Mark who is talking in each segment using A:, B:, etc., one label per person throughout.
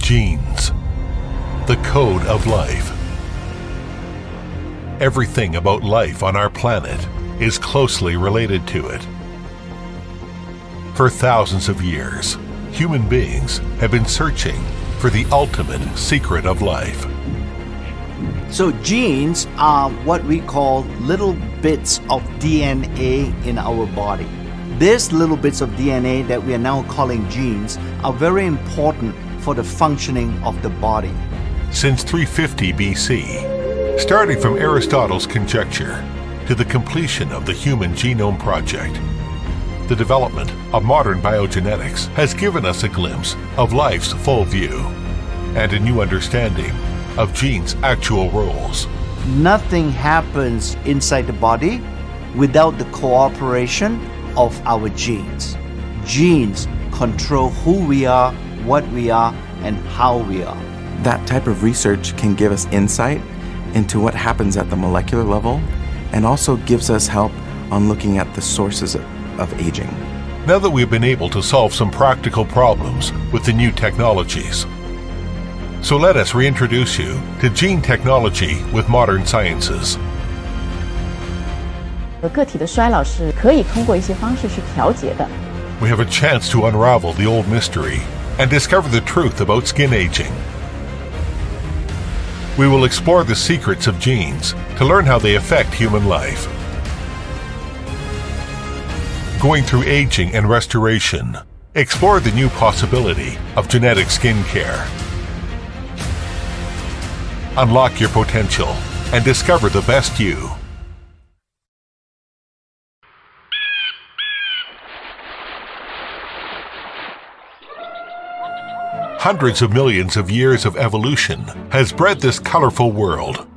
A: Genes, the code of life. Everything about life on our planet is closely related to it. For thousands of years, human beings have been searching for the ultimate secret of life.
B: So genes are what we call little bits of DNA in our body. These little bits of DNA that we are now calling genes are very important for the functioning of the body.
A: Since 350 BC, starting from Aristotle's conjecture to the completion of the Human Genome Project, the development of modern biogenetics has given us a glimpse of life's full view and a new understanding of genes' actual roles.
B: Nothing happens inside the body without the cooperation of our genes. Genes control who we are, what we are, and how we are.
C: That type of research can give us insight into what happens at the molecular level and also gives us help on looking at the sources of aging.
A: Now that we've been able to solve some practical problems with the new technologies, so let us reintroduce you to gene technology with modern sciences.
D: 个体的衰老是可以通过一些方式去调节的。
A: We have a chance to unravel the old mystery and discover the truth about skin aging. We will explore the secrets of genes to learn how they affect human life. Going through aging and restoration, explore the new possibility of genetic skin care. Unlock your potential and discover the best you. Hundreds of millions of years of evolution has bred this colorful world.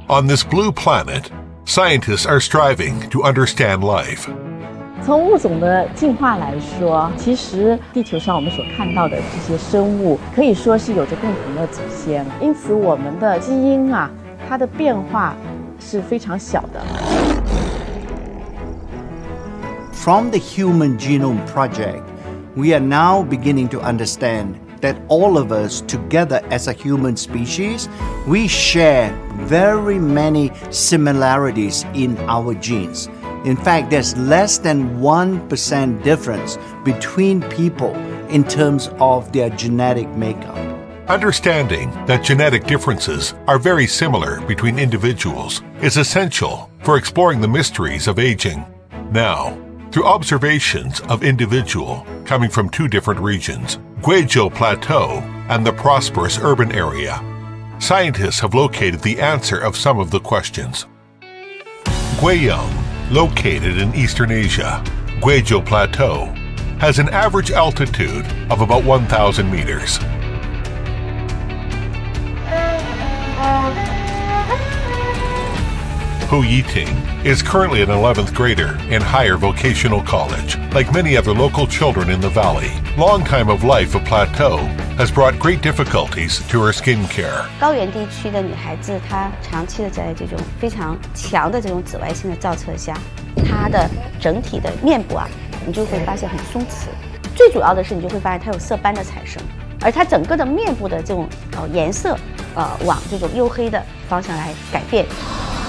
A: On this blue planet, scientists are striving to understand life.
D: 从物种的进化来说，其实地球上我们所看到的这些生物，可以说是有着共同的祖先，因此我们的基因啊，它的变化是非常小的。
B: From the Human Genome Project, we are now beginning to understand that all of us together as a human species, we share very many similarities in our genes. In fact, there's less than 1% difference between people in terms of their genetic makeup.
A: Understanding that genetic differences are very similar between individuals is essential for exploring the mysteries of aging. Now, through observations of individuals coming from two different regions, Guizhou Plateau and the prosperous urban area, scientists have located the answer of some of the questions. Guiyang, located in Eastern Asia, Guizhou Plateau has an average altitude of about 1,000 meters. Hu Yiting is currently an 11th grader in higher vocational college. Like many other local children in the valley, long time of life of Plateau has brought great difficulties to her skin care.
E: 高原地区的女孩子，她长期的在这种非常强的这种紫外线的照射下，她的整体的面部啊，你就会发现很松弛。最主要的是，你就会发现它有色斑的产生，而它整个的面部的这种颜色，往这种黝黑的方向来改变。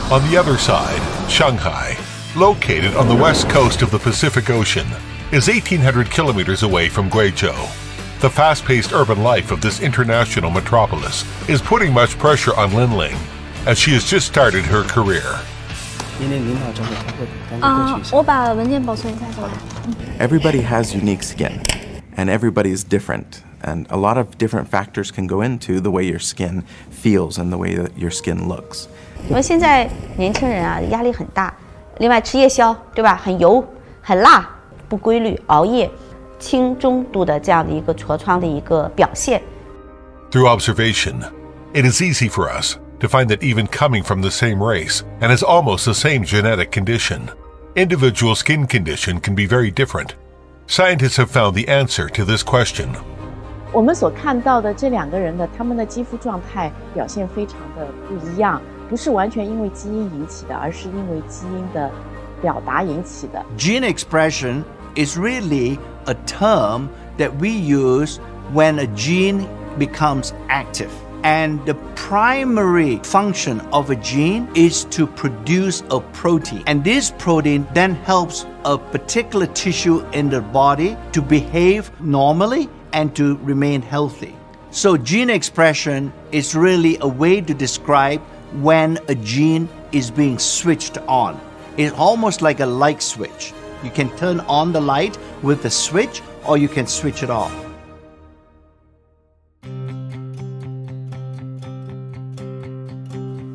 A: On the other side, Shanghai, located on the west coast of the Pacific Ocean, is 1,800 kilometers away from Guizhou. The fast-paced urban life of this international metropolis is putting much pressure on Linling, as she has just started her career.
E: 我把文件保存一下就好。
C: Everybody has unique skin, and everybody is different. And a lot of different factors can go into the way your skin feels and the way that your skin looks.
E: 因为现在年轻人啊压力很大，另外吃夜宵，对吧？很油、很辣、不规律、熬夜，轻中度的这样的一个痤疮的一个表现。
A: Through observation, it is easy for us to find that even coming from the same race and has almost the same genetic condition, individual skin condition can be very different. Scientists have found the answer to this question.
D: 我们所看到的这两个人的他们的肌肤状态表现非常的不一样，不是完全因为基因引起的，而是因为基因的表达引起的。
B: Gene expression is really a term that we use when a gene becomes active. And the primary function of a gene is to produce a protein. And this protein then helps a particular tissue in the body to behave normally and to remain healthy. So gene expression is really a way to describe when a gene is being switched on. It's almost like a light switch. You can turn on the light with the switch, or you can switch it off.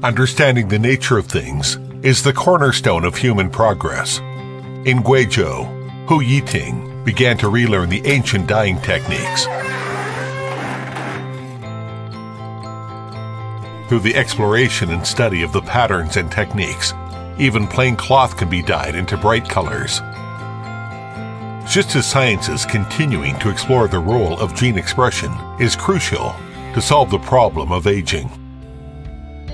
A: Understanding the nature of things is the cornerstone of human progress. In Guizhou, Hu Yiting began to relearn the ancient dyeing techniques. Through the exploration and study of the patterns and techniques, even plain cloth can be dyed into bright colors. Just as science is continuing to explore the role of gene expression is crucial to solve the problem of aging.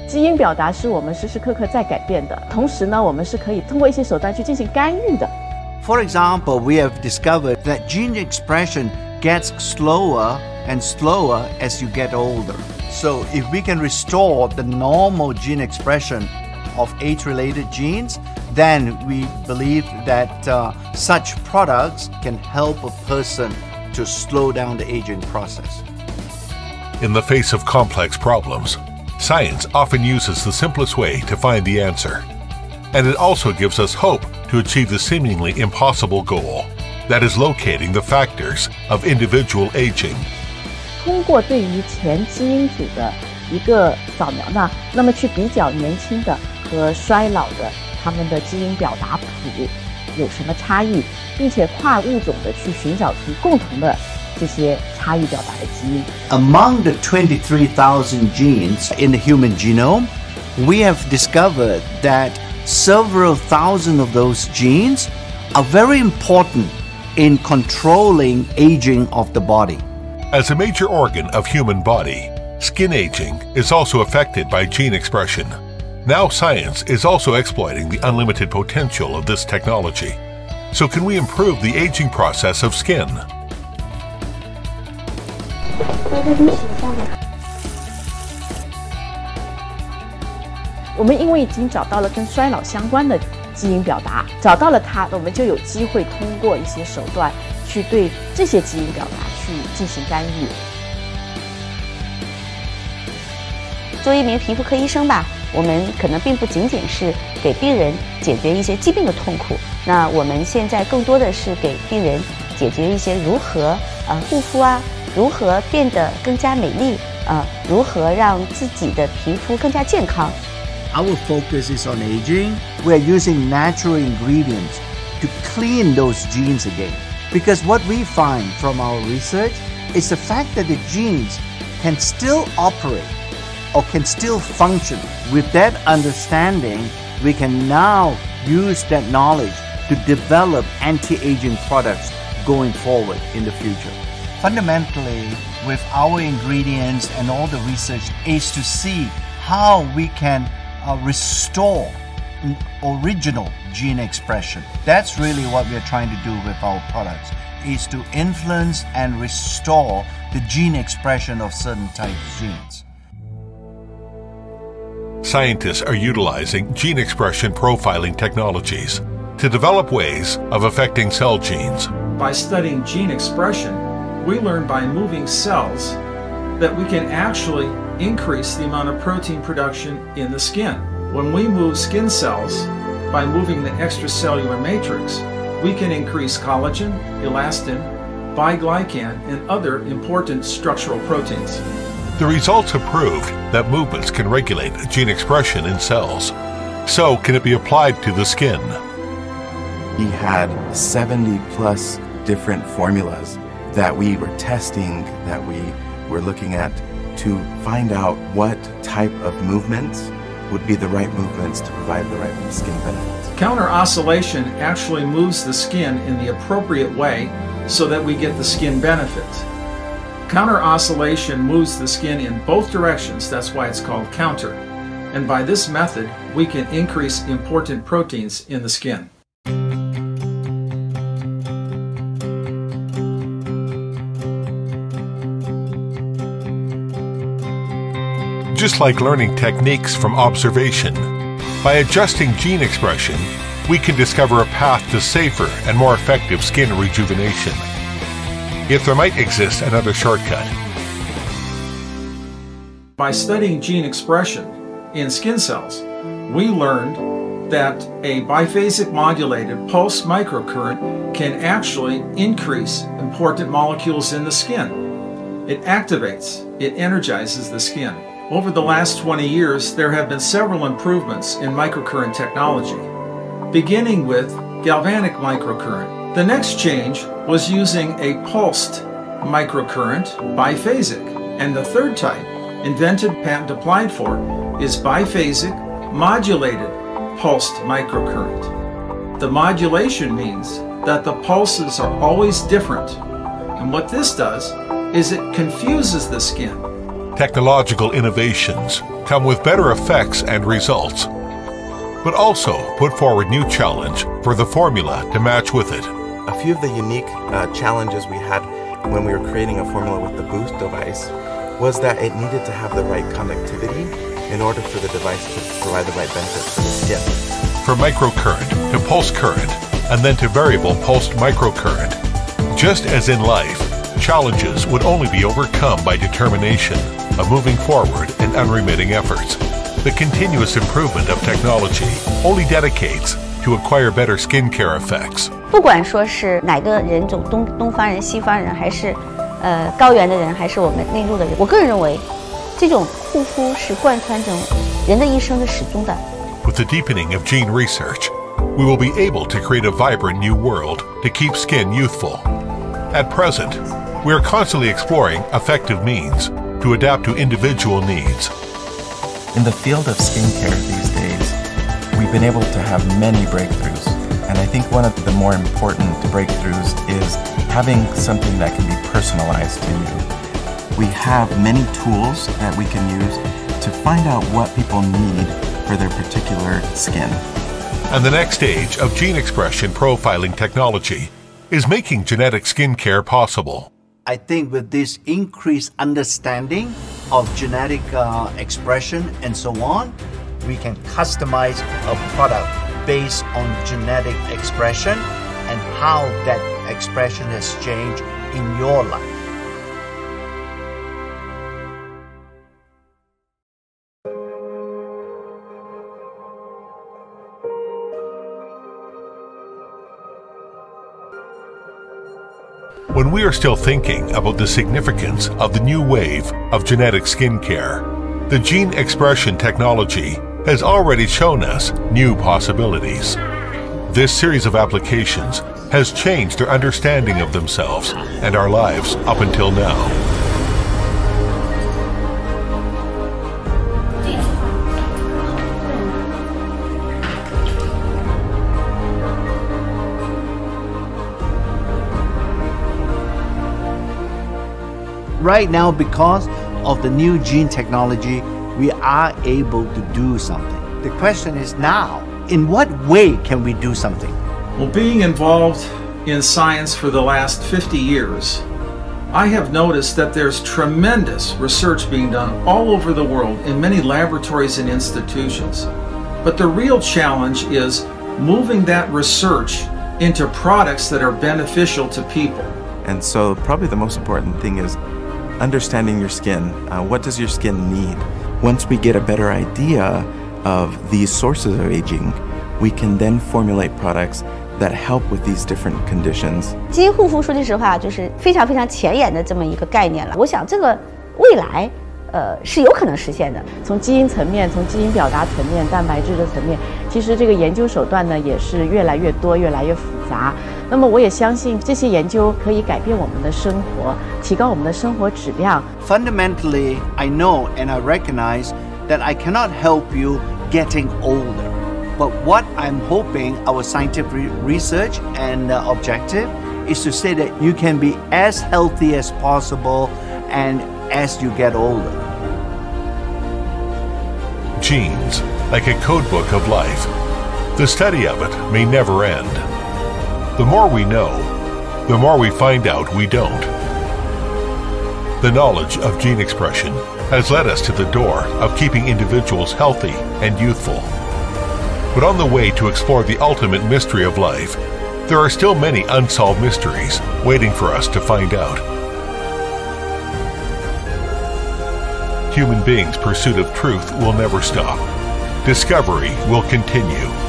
D: 基因表达是我们时时刻刻在改变的，同时呢，我们是可以通过一些手段去进行干预的。
B: For example, we have discovered that gene expression gets slower and slower as you get older. So if we can restore the normal gene expression of age-related genes, then we believe that such products can help a person to slow down the aging process.
A: In the face of complex problems, science often uses the simplest way to find the answer. And it also gives us hope to achieve the seemingly impossible goal, that is locating the factors of individual aging.
D: 通过对于前基因组的一个扫描呢，那么去比较年轻的和衰老的他们的基因表达谱有什么差异，并且跨物种的去寻找出共同的这些差异表达的基因。
B: Among the 23,000 genes in the human genome, we have discovered that several thousand of those genes are very important in controlling aging of the body.
A: As a major organ of human body, skin aging is also affected by gene expression. Now science is also exploiting the unlimited potential of this technology. So can we improve the aging process of skin?
D: 我们因为已经找到了跟衰老相关的基因表达，找到了它，我们就有机会通过一些手段去对这些基因表达去进行干预。
E: 作为一名皮肤科医生吧，我们可能并不仅仅是给病人解决一些疾病的痛苦，那我们现在更多的是给病人解决一些如何护肤啊，如何变得更加美丽如何让自己的皮肤更加健康。
B: Our focus is on aging. We're using natural ingredients to clean those genes again. Because what we find from our research is the fact that the genes can still operate or can still function. With that understanding, we can now use that knowledge to develop anti-aging products going forward in the future. Fundamentally, with our ingredients and all the research is to see how we can restore original gene expression. That's really what we're trying to do with our products, is to influence and restore the gene expression of certain types of genes.
A: Scientists are utilizing gene expression profiling technologies to develop ways of affecting cell genes.
F: By studying gene expression, we learn by moving cells that we can actually increase the amount of protein production in the skin. When we move skin cells, by moving the extracellular matrix, we can increase collagen, elastin, biglycan, and other important structural proteins.
A: The results have proved that movements can regulate gene expression in cells. So can it be applied to the skin?
C: We had 70 plus different formulas that we were testing, that we were looking at to find out what type of movements would be the right movements to provide the right skin benefits.
F: Counter oscillation actually moves the skin in the appropriate way so that we get the skin benefits. Counter oscillation moves the skin in both directions, that's why it's called counter. And by this method, we can increase important proteins in the skin.
A: Just like learning techniques from observation, by adjusting gene expression, we can discover a path to safer and more effective skin rejuvenation. Yet there might exist another shortcut.
F: By studying gene expression in skin cells, we learned that a biphasic modulated pulse microcurrent can actually increase important molecules in the skin. It activates, it energizes the skin. Over the last 20 years, there have been several improvements in microcurrent technology, beginning with galvanic microcurrent. The next change was using a pulsed microcurrent, biphasic, and the third type, invented, patent applied for, is biphasic modulated pulsed microcurrent. The modulation means that the pulses are always different, and what this does is it confuses the skin.
A: Technological innovations come with better effects and results, but also put forward new challenge for the formula to match with it.
C: A few of the unique challenges we had when we were creating a formula with the Boost device was that it needed to have the right conductivity in order for the device to provide the right benefits for the skin.
A: From microcurrent to pulse current, and then to variable pulsed microcurrent. Just as in life, challenges would only be overcome by determination, of moving forward and unremitting efforts. The continuous improvement of technology only dedicates to acquire better skincare effects.
E: 不管说是哪个人种，东方人、西方人，还是高原的人，还是我们内陆的人，我个人认为，这种护肤是贯穿着人的一生的始终的。
A: With the deepening of gene research, we will be able to create a vibrant new world to keep skin youthful. At present, we are constantly exploring effective means to adapt to individual needs.
C: In the field of skincare these days, we've been able to have many breakthroughs. And I think one of the more important breakthroughs is having something that can be personalized to you. We have many tools that we can use to find out what people need for their particular skin.
A: And the next stage of gene expression profiling technology is making genetic skincare possible.
B: I think with this increased understanding of genetic expression and so on, we can customize a product based on genetic expression and how that expression has changed in your life.
A: When we are still thinking about the significance of the new wave of genetic skincare, the gene expression technology has already shown us new possibilities. This series of applications has changed their understanding of themselves and our lives up until now.
B: Right now, because of the new gene technology, we are able to do something. The question is now, in what way can we do something?
F: Well, being involved in science for the last 50 years, I have noticed that there's tremendous research being done all over the world in many laboratories and institutions. But the real challenge is moving that research into products that are beneficial to people.
C: And so probably the most important thing is understanding your skin. What does your skin need? Once we get a better idea of these sources of aging, we can then formulate products that help with these different conditions.
E: 基因护肤说句实话，就是非常非常前沿的这么一个概念了。我想这个未来是有可能实现的。
D: 从基因层面，从基因表达层面，蛋白质的层面，其实这个研究手段呢也是越来越多，越来越复杂。那么我也相信这些研究可以改变我们的生活，提高我们的生活质量。
B: Fundamentally, I know and I recognize that I cannot help you getting older. But what I'm hoping our scientific research and objective is to say that you can be as healthy as possible and as you get older.
A: Genes, like a code book of life. The study of it may never end. The more we know, the more we find out we don't. The knowledge of gene expression has led us to the door of keeping individuals healthy and youthful. But on the way to explore the ultimate mystery of life, there are still many unsolved mysteries waiting for us to find out. Human beings' pursuit of truth will never stop. Discovery will continue.